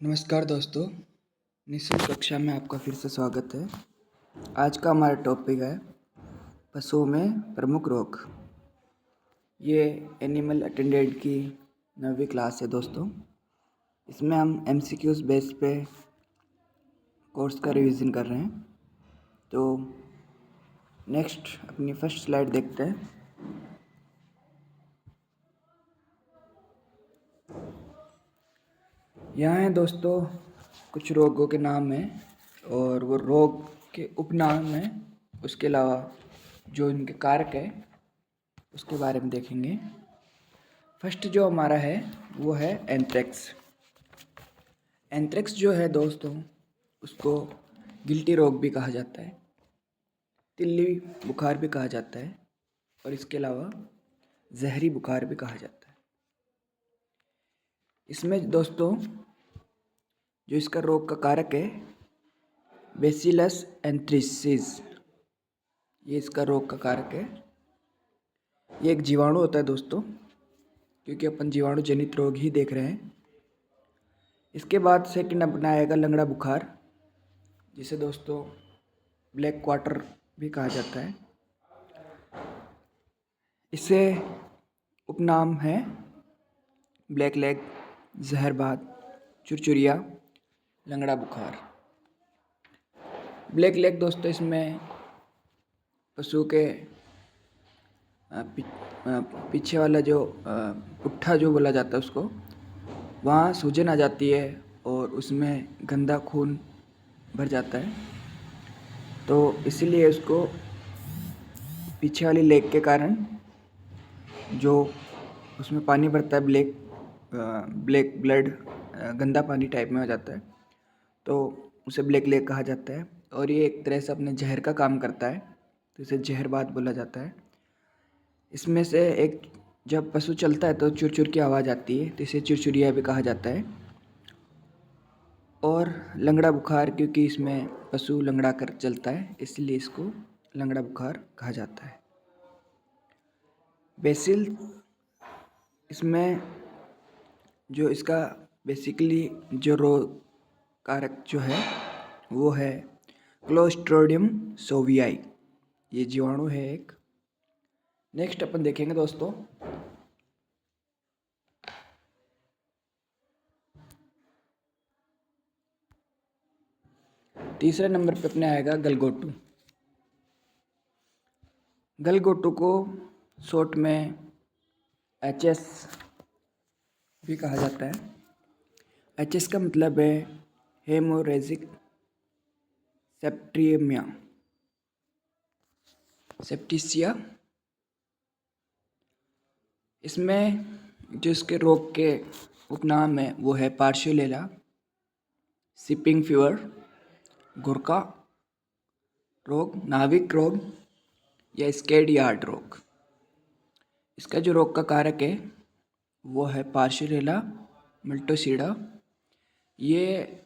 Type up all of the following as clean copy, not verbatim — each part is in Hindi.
नमस्कार दोस्तों, निःशुल्क कक्षा में आपका फिर से स्वागत है। आज का हमारा टॉपिक है पशुओं में प्रमुख रोग। ये एनिमल अटेंडेंट की 9वीं क्लास है दोस्तों। इसमें हम MCQs बेस पे कोर्स का रिवीजन कर रहे हैं। तो नेक्स्ट अपनी फर्स्ट स्लाइड देखते हैं। यहाँ है दोस्तों कुछ रोगों के नाम हैं और वो रोग के उपनाम हैं। उसके अलावा जो इनके कारक है उसके बारे में देखेंगे। फर्स्ट जो हमारा है वो है एंथ्रेक्स। एंथ्रेक्स जो है दोस्तों उसको गिल्टी रोग भी कहा जाता है, तिल्ली बुखार भी कहा जाता है और इसके अलावा जहरी बुखार भी कहा जाता है। इसमें दोस्तों जो इसका रोग का कारक है बेसिलस एंथ्रेसिस, ये इसका रोग का कारक है। ये एक जीवाणु होता है दोस्तों, क्योंकि अपन जीवाणु जनित रोग ही देख रहे हैं। इसके बाद सेकंड अपना आएगा लंगड़ा बुखार, जिसे दोस्तों ब्लैक क्वार्टर भी कहा जाता है। इससे उपनाम है ब्लैक लेग, जहरबाद, चुरचुरिया, लंगड़ा बुखार। ब्लैक लेग दोस्तों इसमें पशु के पीछे वाला जो पुट्ठा जो बोला जाता है उसको, वहाँ सूजन आ जाती है और उसमें गंदा खून भर जाता है। तो इसीलिए उसको पीछे वाली लेग के कारण जो उसमें पानी भरता है ब्लैक ब्लड, गंदा पानी टाइप में हो जाता है, तो उसे ब्लैक लेग कहा जाता है। और ये एक तरह से अपने जहर का काम करता है, तो इसे जहरबाद बोला जाता है। इसमें से एक जब पशु चलता है तो चुरचुर की आवाज़ आती है, तो इसे चुरचुरिया भी कहा जाता है। और लंगड़ा बुखार, क्योंकि इसमें पशु लंगड़ा कर चलता है इसलिए इसको लंगड़ा बुखार कहा जाता है। बेसिल, इसमें जो इसका बेसिकली जो रोग कारक जो है वो है क्लोस्ट्रिडियम सोवियाई, ये जीवाणु है एक। नेक्स्ट अपन देखेंगे दोस्तों तीसरे नंबर पे अपने आएगा गलगोटू। गलगोटू को शॉर्ट में HS भी कहा जाता है। HS का मतलब है हेमोरेजिक सेप्टिसिया। इसमें जो इसके रोग के उपनाम है वो है पार्शियोलेला, सिपिंग फीवर, गुरका रोग, नाविक रोग या स्केड यार्ड रोग। इसका जो रोग का कारक है वो है पार्शियोलेला मल्टोसीडा। ये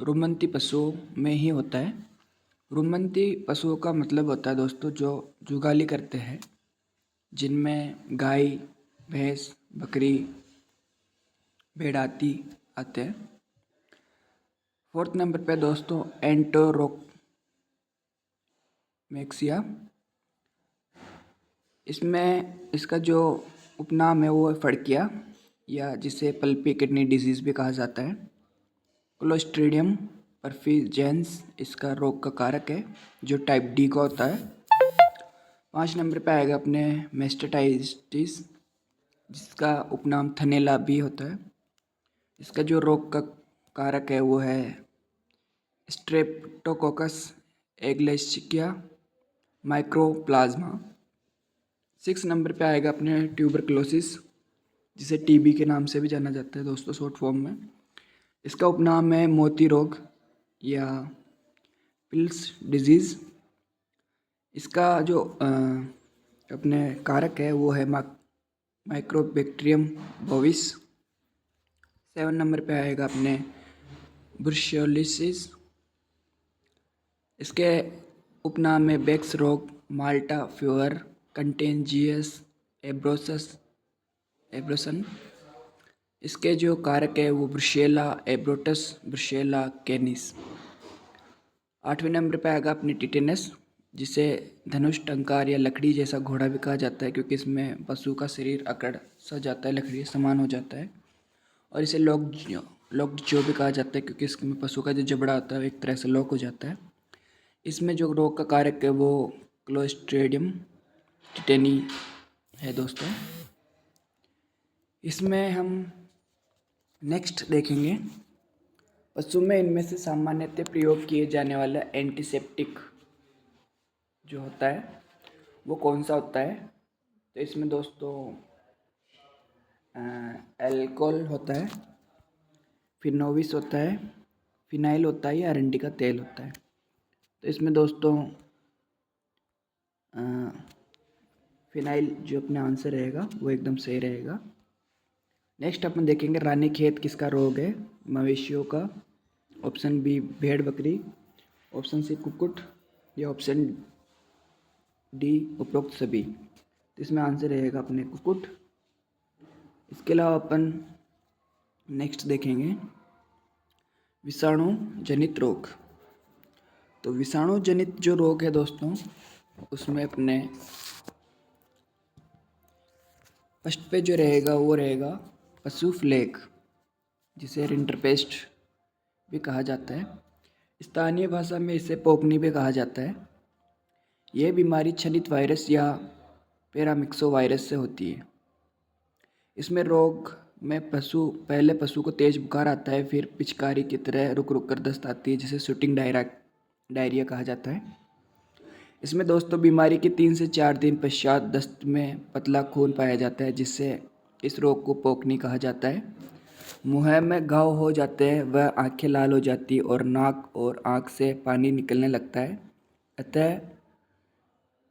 रुमंती पशुओं में ही होता है। रुमंती पशुओं का मतलब होता है दोस्तों जो जुगाली करते हैं, जिनमें गाय, भैंस, बकरी, भेड़ आदि आते हैं। फोर्थ नंबर पे दोस्तों एंटोरोकमेक्सिया। इसमें इसका जो उपनाम है वो है फड़किया, या जिसे पल्पी किडनी डिजीज़ भी कहा जाता है। क्लोस्ट्रिडियम परफिजेंस इसका रोग का कारक है जो टाइप D का होता है। 5 नंबर पे आएगा अपने मेस्टेटाइटिस, जिसका उपनाम थनेला भी होता है। इसका जो रोग का कारक है वो है स्ट्रेप्टोकोकस एग्लेशिया माइक्रोप्लाज्मा। 6 नंबर पे आएगा अपने ट्यूबरक्लोसिस, जिसे TB के नाम से भी जाना जाता है दोस्तों शॉर्ट फॉर्म में। इसका उपनाम है मोती रोग या पिल्स डिजीज़। इसका जो अपने कारक है वो है माइक्रोबैक्टीरियम बोविस। 7 नंबर पे आएगा अपने ब्रुशोलिसिस। इसके उपनाम में बेक्स रोग, माल्टा फीवर, कंटेंजियस एब्रोसन। इसके जो कारक है वो ब्रुशेला एब्रोटस, ब्रुशेला कैनिस। 8वें नंबर पे आएगा अपनी टिटेनस, जिसे धनुष, टंकार या लकड़ी जैसा घोड़ा भी कहा जाता है, क्योंकि इसमें पशु का शरीर अकड़ सा जाता है, लकड़ी समान हो जाता है। और इसे लॉक्ड जो भी कहा जाता है, क्योंकि इसमें पशु का जो जबड़ा होता है वो एक तरह से लॉक हो जाता है। इसमें जो रोग का कारक है वो क्लोस्ट्रिडियम टिटेनी है दोस्तों। इसमें हम नेक्स्ट देखेंगे पशु में इनमें से सामान्यतः प्रयोग किए जाने वाला एंटीसेप्टिक जो होता है वो कौन सा होता है। तो इसमें दोस्तों अल्कोहल होता है, फिनोविस होता है, फिनाइल होता है या अरंडी का तेल होता है। तो इसमें दोस्तों फिनाइल जो अपना आंसर रहेगा वो एकदम सही रहेगा। नेक्स्ट अपन देखेंगे रानीखेत किसका रोग है। मवेशियों का। ऑप्शन बी भेड़ बकरी, ऑप्शन सी कुक्कुट या ऑप्शन डी उपरोक्त सभी। तो इसमें आंसर रहेगा अपने कुक्कुट। इसके अलावा अपन नेक्स्ट देखेंगे विषाणु जनित रोग। तो विषाणु जनित जो रोग है दोस्तों उसमें अपने फर्स्ट पे जो रहेगा वो रहेगा पशु फ्लेग, जिसे रिंटरपेस्ट भी कहा जाता है। स्थानीय भाषा में इसे पोकनी भी कहा जाता है। यह बीमारी छलित वायरस या पैरामिक्सो वायरस से होती है। इसमें रोग में पहले पशु को तेज बुखार आता है, फिर पिचकारी की तरह रुक रुक कर दस्त आती है, जिसे शूटिंग डायरिया कहा जाता है। इसमें दोस्तों बीमारी के 3 से 4 दिन पश्चात दस्त में पतला खून पाया जाता है, जिससे इस रोग को पोकनी कहा जाता है। मुंह में घाव हो जाते हैं, वह आंखें लाल हो जाती और नाक और आँख से पानी निकलने लगता है। अतः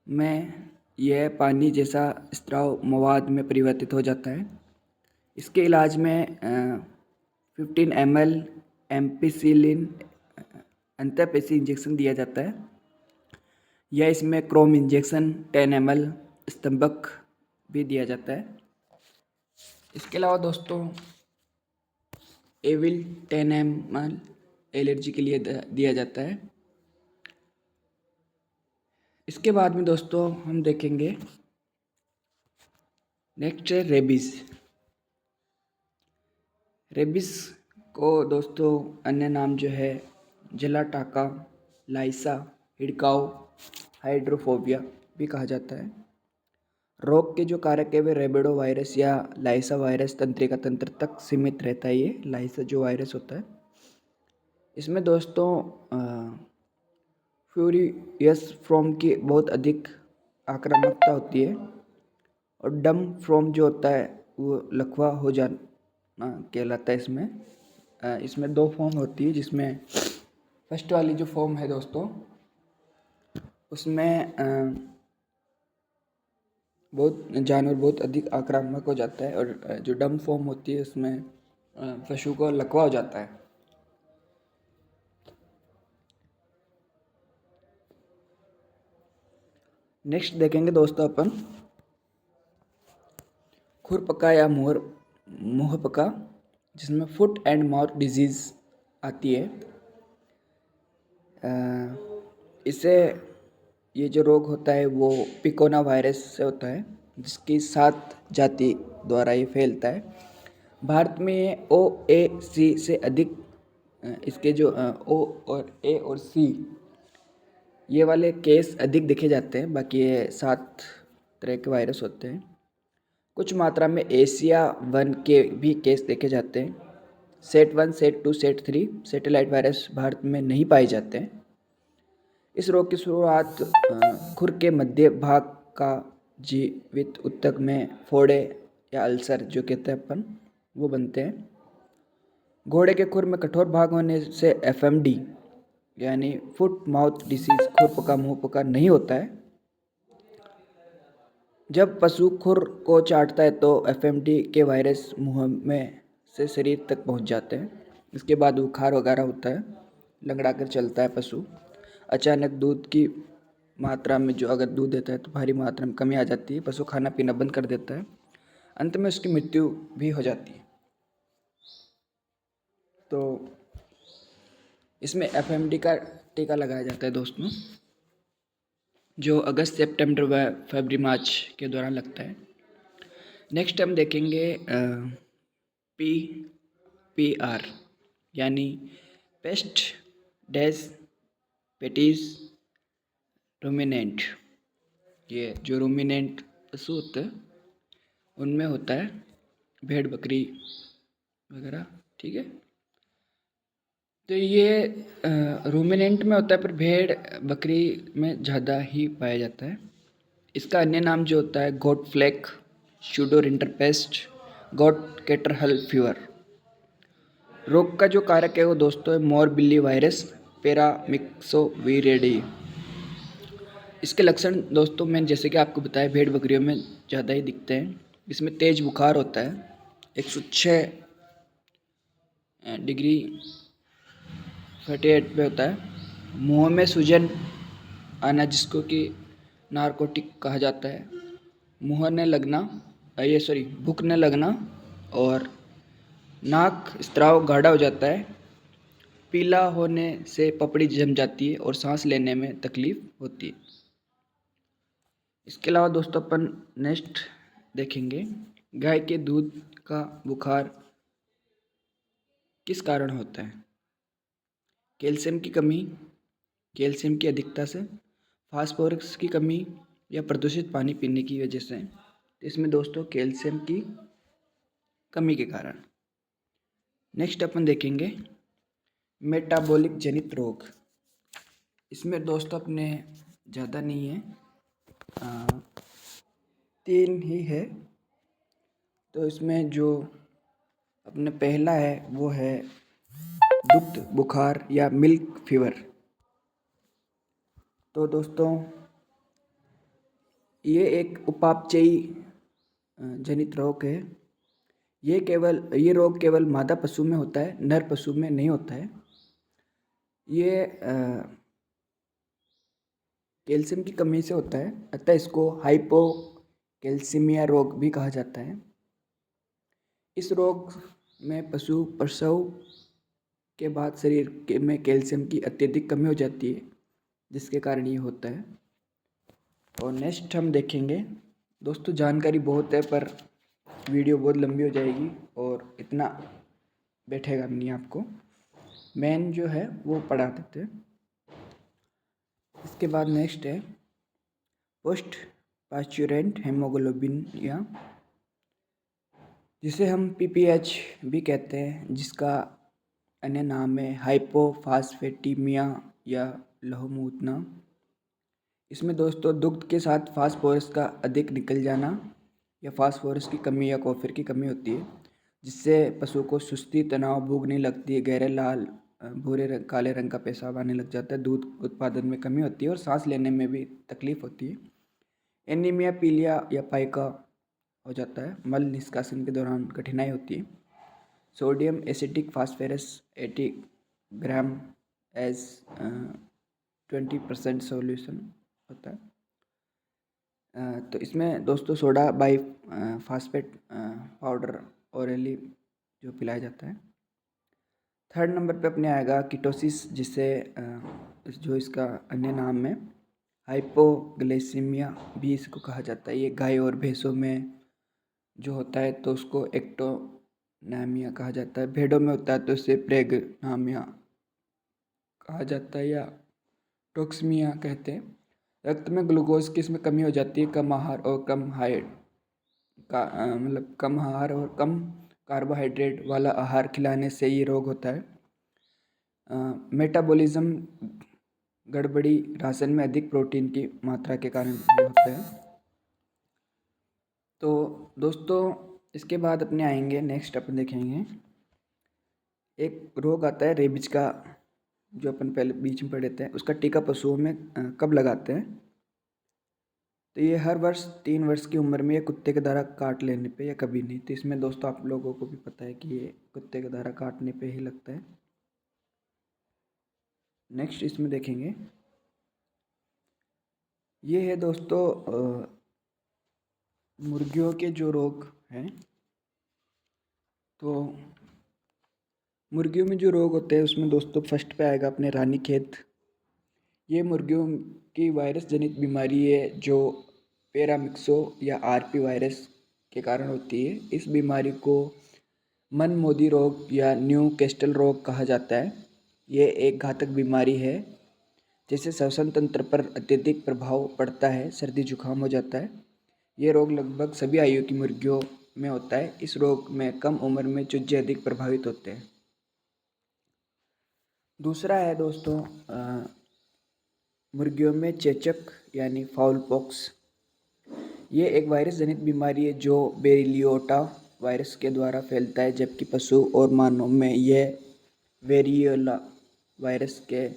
में यह पानी जैसा स्राव मवाद में परिवर्तित हो जाता है। इसके इलाज में 15 ml एम्पिसिलिन अंतःपेशी इंजेक्शन दिया जाता है, या इसमें क्रोम इंजेक्शन 10 ml स्तंभक भी दिया जाता है। इसके अलावा दोस्तों एविल 10 ml एलर्जी के लिए दिया जाता है। इसके बाद में दोस्तों हम देखेंगे नेक्स्ट है रेबीज। रेबीज को दोस्तों अन्य नाम जो है जला टाका, लाइसा, हिड़काव, हाइड्रोफोबिया भी कहा जाता है। रोग के जो कारक है वे रेबिडो वायरस या लाइसा वायरस तंत्रिका तंत्र तक सीमित रहता है। ये लाइसा जो वायरस होता है इसमें दोस्तों फ्यूरियस फॉर्म की बहुत अधिक आक्रामकता होती है, और डम फॉर्म जो होता है वो लकवा हो जाना कहलाता है। इसमें 2 फॉर्म होती है, जिसमें फर्स्ट वाली जो फॉर्म है दोस्तों उसमें जानवर बहुत अधिक आक्रामक हो जाता है, और जो डम फॉर्म होती है उसमें पशु को लकवा हो जाता है। नेक्स्ट देखेंगे दोस्तों अपन खुरपका या मुंह पका, जिसमें फुट एंड माउथ डिजीज़ आती है। इससे ये जो रोग होता है वो पिकोना वायरस से होता है, जिसकी 7 जाति द्वारा ये फैलता है। भारत में OAC से अधिक इसके जो O और A और C ये वाले केस अधिक देखे जाते हैं। बाकी ये 7 तरह के वायरस होते हैं। कुछ मात्रा में एशिया 1 के भी केस देखे जाते हैं। Set 1, set 2, set 3 satellite virus Bharat में नहीं पाए जाते हैं। इस रोग की शुरुआत खुर के मध्य भाग का जीवित ऊतक में फोड़े या अल्सर जो कहते हैं अपन वो बनते हैं। घोड़े के खुर में कठोर भाग होने से FMD यानी फुट माउथ डिसीज खुर पका मुंह पका नहीं होता है। जब पशु खुर को चाटता है तो FMD के वायरस मुंह में से शरीर तक पहुंच जाते हैं। इसके बाद बुखार वगैरह होता है, लंगड़ा कर चलता है पशु। अचानक दूध की मात्रा में जो अगर दूध देता है तो भारी मात्रा में कमी आ जाती है, पशु खाना पीना बंद कर देता है, अंत में उसकी मृत्यु भी हो जाती है। तो इसमें एफएमडी का टीका लगाया जाता है दोस्तों, जो अगस्त सितंबर व फरवरी मार्च के दौरान लगता है। नेक्स्ट हम देखेंगे PPR यानी पेस्ट डेज पेटीज रूमिनेंट। ये जो रूमिनेंट पशु होते हैं उनमें होता है, भेड़ बकरी वगैरह, ठीक है। तो ये रूमिनेंट में होता है, पर भेड़ बकरी में ज़्यादा ही पाया जाता है। इसका अन्य नाम जो होता है गोट फ्लैक, शूडो रिंटरपेस्ट, गोट कैटरहल फीवर। रोग का जो कारक है वो दोस्तों है मोरबिली वायरस पैरामिक्सोविरिडी। इसके लक्षण दोस्तों मैंने जैसे कि आपको बताया भेड़ बकरियों में ज़्यादा ही दिखते हैं। इसमें तेज बुखार होता है, 106 डिग्री 38 पे होता है। मुंह में सूजन आना, जिसको कि नारकोटिक कहा जाता है। मुँहने लगना, भूखने लगना, और नाक स्राव गाढ़ा हो जाता है। पीला होने से पपड़ी जम जाती है और सांस लेने में तकलीफ होती है। इसके अलावा दोस्तों अपन नेक्स्ट देखेंगे गाय के दूध का बुखार किस कारण होता है। कैल्शियम की कमी, कैल्शियम की अधिकता से, फास्फोरस की कमी, या प्रदूषित पानी पीने की वजह से। तो इसमें दोस्तों कैल्शियम की कमी के कारण। नेक्स्ट अपन देखेंगे मेटाबॉलिक जनित रोग। इसमें दोस्तों अपने ज़्यादा नहीं है, 3 ही है। तो इसमें जो अपने पहला है वो है दुग्ध बुखार या मिल्क फीवर। तो दोस्तों ये एक उपापचयी जनित रोग है। ये रोग केवल मादा पशु में होता है, नर पशु में नहीं होता है। ये कैल्शियम की कमी से होता है, अतः इसको हाइपोकैल्सीमिया रोग भी कहा जाता है। इस रोग में पशु प्रसव के बाद शरीर में कैल्शियम की अत्यधिक कमी हो जाती है, जिसके कारण ये होता है। और नेक्स्ट हम देखेंगे दोस्तों, जानकारी बहुत है पर वीडियो बहुत लंबी हो जाएगी और इतना बैठेगा नहीं आपको। मेन जो है वो पढ़ा देते हैं। इसके बाद नेक्स्ट है पोस्ट पास्चुरेंट हेमोग्लोबिनिया, जिसे हम PPH भी कहते हैं, जिसका अन्य नाम है हाइपोफास्फेटीमिया या लहूमुतना। इसमें दोस्तों दुग्ध के साथ फास्फोरस का अधिक निकल जाना या फास्फोरस की कमी या कॉपर की कमी होती है, जिससे पशु को सुस्ती, तनाव, भूख नहीं लगती है, गहरे लाल भूरे रंग, काले रंग का पेशाब आने लग जाता है, दूध उत्पादन में कमी होती है और सांस लेने में भी तकलीफ होती है। एनीमिया, पीलिया या पाइका हो जाता है, मल निष्कासन के दौरान कठिनाई होती है। सोडियम एसिटिक फास्फोरस 80 ग्राम एज 20% सॉल्यूशन होता है। तो इसमें दोस्तों soda by phosphate powder orally जो पिलाया जाता है। थर्ड नंबर पे अपने आएगा कीटोसिस, जिसे जो इसका अन्य नाम है हाइपोग्लाइसीमिया भी इसको कहा जाता है। ये गाय और भैंसों में जो होता है तो उसको एक्टोनामिया कहा जाता है। भेड़ों में होता है तो इसे प्रेगनामिया कहा जाता है या टोक्समिया कहते हैं। रक्त में ग्लूकोज की इसमें कमी हो जाती है। कम आहार और कम आहार और कम कार्बोहाइड्रेट वाला आहार खिलाने से ये रोग होता है। मेटाबॉलिज्म गड़बड़ी, राशन में अधिक प्रोटीन की मात्रा के कारण ये होता है। तो दोस्तों इसके बाद अपने आएंगे नेक्स्ट अपन देखेंगे एक रोग आता है रेबीज का, जो अपन पहले बीच में पढ़े थे। उसका टीका पशुओं में कब लगाते हैं, तो ये हर वर्ष 3 वर्ष की उम्र में या कुत्ते के द्वारा काट लेने पे या कभी नहीं। तो इसमें दोस्तों आप लोगों को भी पता है कि ये कुत्ते के द्वारा काटने पे ही लगता है। नेक्स्ट इसमें देखेंगे ये है दोस्तों मुर्गियों के जो रोग हैं। तो मुर्गियों में जो रोग होते हैं उसमें दोस्तों फर्स्ट पे आएगा अपने रानीखेत। ये मुर्गियों की वायरस जनित बीमारी है जो पैरामिक्सो या आरपी वायरस के कारण होती है। इस बीमारी को मनमोदी रोग या न्यू कैस्टल रोग कहा जाता है। ये एक घातक बीमारी है जिससे श्वसन तंत्र पर अत्यधिक प्रभाव पड़ता है, सर्दी जुकाम हो जाता है। ये रोग लगभग सभी आयु की मुर्गियों में होता है। इस रोग में कम उम्र में चूजे अधिक प्रभावित होते हैं। दूसरा है दोस्तों मुर्गियों में चेचक यानी फाउल पॉक्स। ये एक वायरस जनित बीमारी है जो बेरिलियोटा वायरस के द्वारा फैलता है, जबकि पशु और मानव में यह वेरियोला वायरस के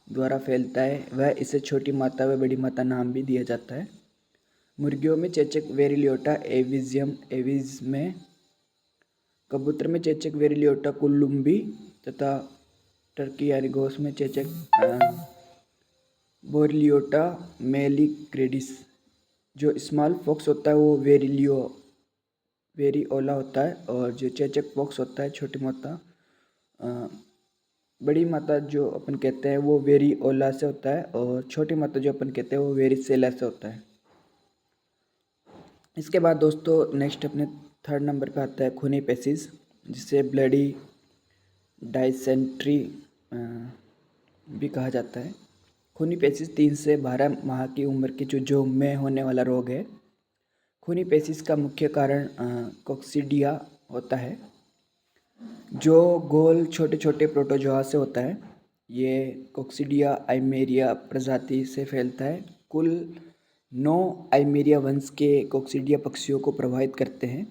द्वारा फैलता है। वह इसे छोटी माता व बड़ी माता नाम भी दिया जाता है। मुर्गियों में चेचक वेरिलियोटा एविजियम एविज में, कबूतर में चेचक वेरिलियोटा कुलुम्बी तथा टर्की यानी घोंस में चेचक बोरलियोटा मेलिग्रेडिस। जो स्मॉल पॉक्स होता है वो वेरिओला होता है, और जो चेचक पॉक्स होता है छोटी माता बड़ी माता जो अपन कहते हैं वो वेरिओला से होता है, और छोटी माता जो अपन कहते हैं वो वेरिसेला से होता है। इसके बाद दोस्तों नेक्स्ट अपने थर्ड नंबर पे आता है खूनी पेसिस, जिसे ब्लडी डाइसेंट्री भी कहा जाता है। खूनी पेसिस 3 से 12 माह की उम्र के चूजों में होने वाला रोग है। खूनी पेसिस का मुख्य कारण कोक्सीडिया होता है, जो गोल छोटे छोटे प्रोटोजोआ से होता है। ये कोक्सीडिया आइमेरिया प्रजाति से फैलता है। कुल 9 आइमेरिया वंश के कोक्सीडिया पक्षियों को प्रभावित करते हैं।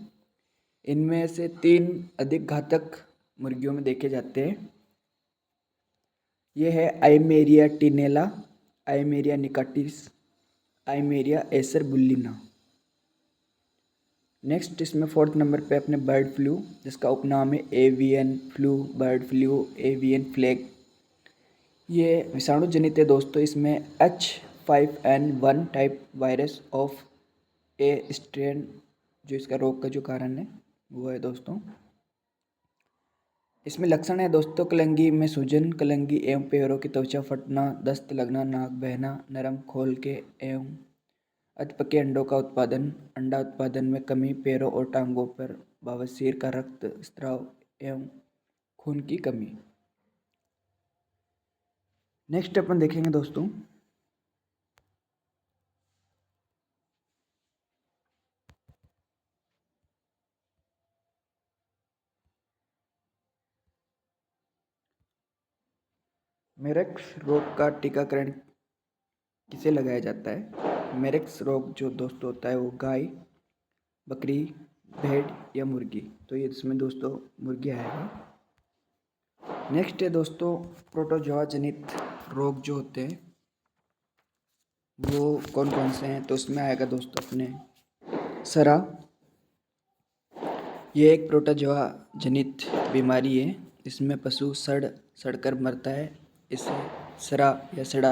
इनमें से 3 अधिक घातक मुर्गियों में देखे जाते हैं। ये है आइमेरिया टिनेला, आइमेरिया निकाटिस, आइमेरिया एसर बुल्लिना। नेक्स्ट इसमें फोर्थ नंबर पे अपने बर्ड फ्लू, जिसका उपनाम है avian flu, bird flu, avian plague. ये विषाणु जनित है दोस्तों। इसमें H5N1 type virus of a strain जो इसका रोग का जो कारण है वो है दोस्तों। इसमें लक्षण है दोस्तों कलंगी में सूजन, कलंगी एवं पैरों की त्वचा फटना, दस्त लगना, नाक बहना, नरम खोल के एवं अधपके अंडों का उत्पादन, अंडा उत्पादन में कमी, पैरों और टांगों पर बवासीर का रक्त स्राव एवं खून की कमी। नेक्स्ट अपन देखेंगे दोस्तों मेरेक्स रोग का टीकाकरण किसे लगाया जाता है। मेरेक्स रोग जो दोस्तों होता है वो गाय, बकरी, भेड़ या मुर्गी, तो ये इसमें दोस्तों मुर्गी आएगा। नेक्स्ट है दोस्तों प्रोटोजोआ जनित रोग जो होते हैं वो कौन कौन से हैं, तो इसमें आएगा दोस्तों अपने सरा। ये एक प्रोटोजोआ जनित बीमारी है। इसमें पशु सड़कर मरता है। इसे सरा या सड़ा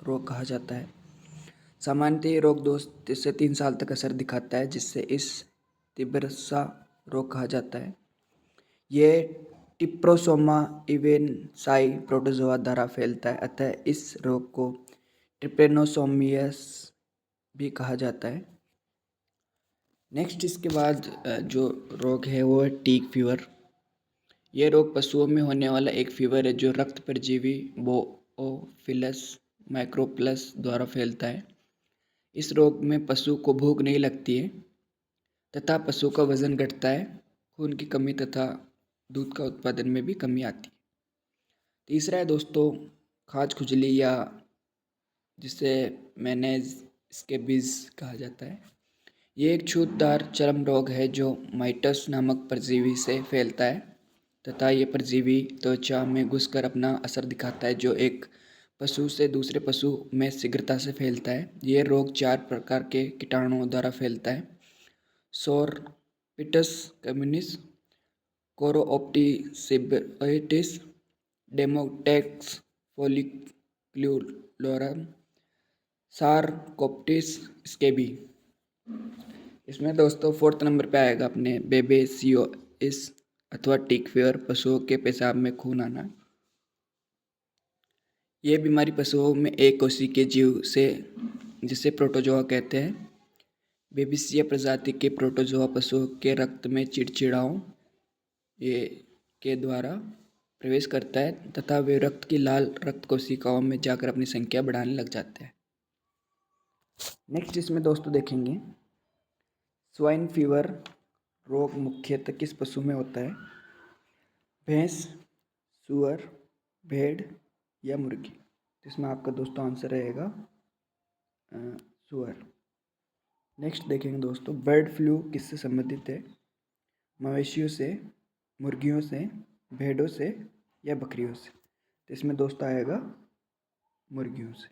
रोग कहा जाता है। सामान्यतः ये रोग 2 से 3 साल तक असर दिखाता है, जिससे इस तिब्रसा रोग कहा जाता है। ये टिप्रोसोमा इवेंसाई प्रोटोजोआ द्वारा फैलता है, अतः इस रोग को ट्रिपेनोसोमियस भी कहा जाता है। नेक्स्ट इसके बाद जो रोग है वो है टीक फीवर। ये रोग पशुओं में होने वाला एक फीवर है जो रक्त परजीवी बोओफिलस माइक्रोप्लस द्वारा फैलता है। इस रोग में पशु को भूख नहीं लगती है तथा पशु का वजन घटता है, खून की कमी तथा दूध का उत्पादन में भी कमी आती है। तीसरा है दोस्तों खाज खुजली या जिसे मेनेज स्केबीज कहा जाता है। ये एक छूतदार चर्म रोग है जो माइटस नामक परजीवी से फैलता है तथा ये परजीवी त्वचा में घुसकर अपना असर दिखाता है, जो एक पशु से दूसरे पशु में शीघ्रता से फैलता है। ये रोग 4 प्रकार के कीटाणुओं द्वारा फैलता है। सोरपिटस कम्युनिस, कोरोप्टिसिबेटिस, डेमोटेक्स फोलिक्युलोरम, सारकोप्टिस स्केबी। इसमें दोस्तों फोर्थ नंबर पे आएगा अपने बेबेसियोसिस, अथवा टिक फीवर, पशुओं के पेशाब में खून आना। ये बीमारी पशुओं में एक कोशिकीय जीव से, जिसे प्रोटोजोआ कहते हैं, बेबिसिया प्रजाति के प्रोटोजोआ पशुओं के रक्त में चिड़चिड़ाओं ये के द्वारा प्रवेश करता है तथा वे रक्त की लाल रक्त कोशिकाओं में जाकर अपनी संख्या बढ़ाने लग जाते हैं। नेक्स्ट इसमें दोस्तों देखेंगे स्वाइन फीवर रोग मुख्यतः किस पशु में होता है? भैंस, सुअर, भेड़ या मुर्गी? तो इसमें आपका दोस्तों आंसर रहेगा सुअर। नेक्स्ट देखेंगे दोस्तों बर्ड फ्लू किससे संबंधित है? मवेशियों से, मुर्गियों से, भेड़ों से या बकरियों से? तो इसमें दोस्तों आएगा मुर्गियों से।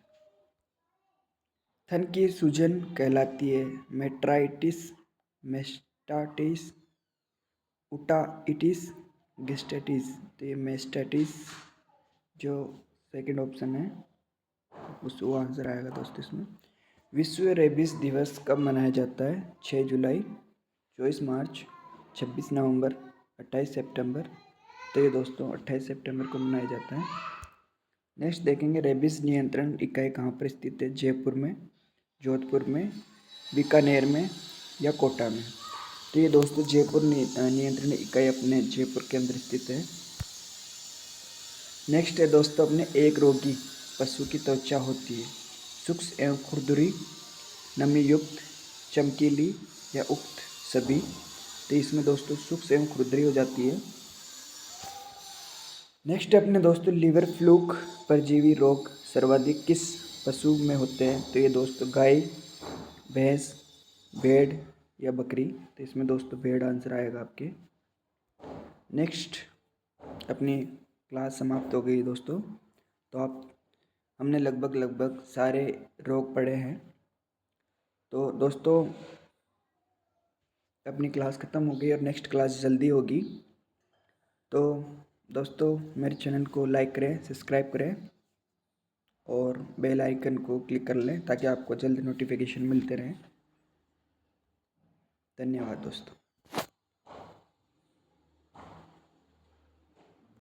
थन की सूजन कहलाती है मेट्राइटिस, मेस्टाइटिस, उटाइटिस, गेस्टाइटिस। तो ये मेस्टाइटिस जो सेकंड ऑप्शन है उस वो आंसर आएगा दोस्तों इसमें। विश्व रेबीज दिवस कब मनाया जाता है? 6 जुलाई, 24 मार्च, 26 नवंबर, 28 सितंबर। तो ये दोस्तों 28 सितंबर को मनाया जाता है। नेक्स्ट देखेंगे रेबीज नियंत्रण इकाई कहाँ पर स्थित है? जयपुर में, जोधपुर में, बीकानेर में या कोटा में? तो ये दोस्तों जयपुर नियंत्रण इकाई अपने जयपुर के अंदर स्थित है। नेक्स्ट है दोस्तों अपने एक रोगी पशु की त्वचा होती है सूक्ष्म एवं खुरदुरी, नमी युक्त, चमकीली या उक्त सभी? तो इसमें दोस्तों सूक्ष्म एवं खुरदुरी हो जाती है। नेक्स्ट अपने दोस्तों लीवर फ्लूक परजीवी रोग सर्वाधिक किस पशु में होते हैं? तो ये दोस्तों गाय, भैंस, भेड़ या बकरी? तो इसमें दोस्तों भेड़ आंसर आएगा आपके। नेक्स्ट अपनी क्लास समाप्त हो गई दोस्तों। तो हमने लगभग सारे रोग पढ़े हैं। तो दोस्तों अपनी क्लास ख़त्म हो गई और नेक्स्ट क्लास जल्दी होगी। तो दोस्तों मेरे चैनल को लाइक करें, सब्सक्राइब करें और बेल आइकन को क्लिक कर लें ताकि आपको जल्द नोटिफिकेशन मिलते रहें। धन्यवाद दोस्तों।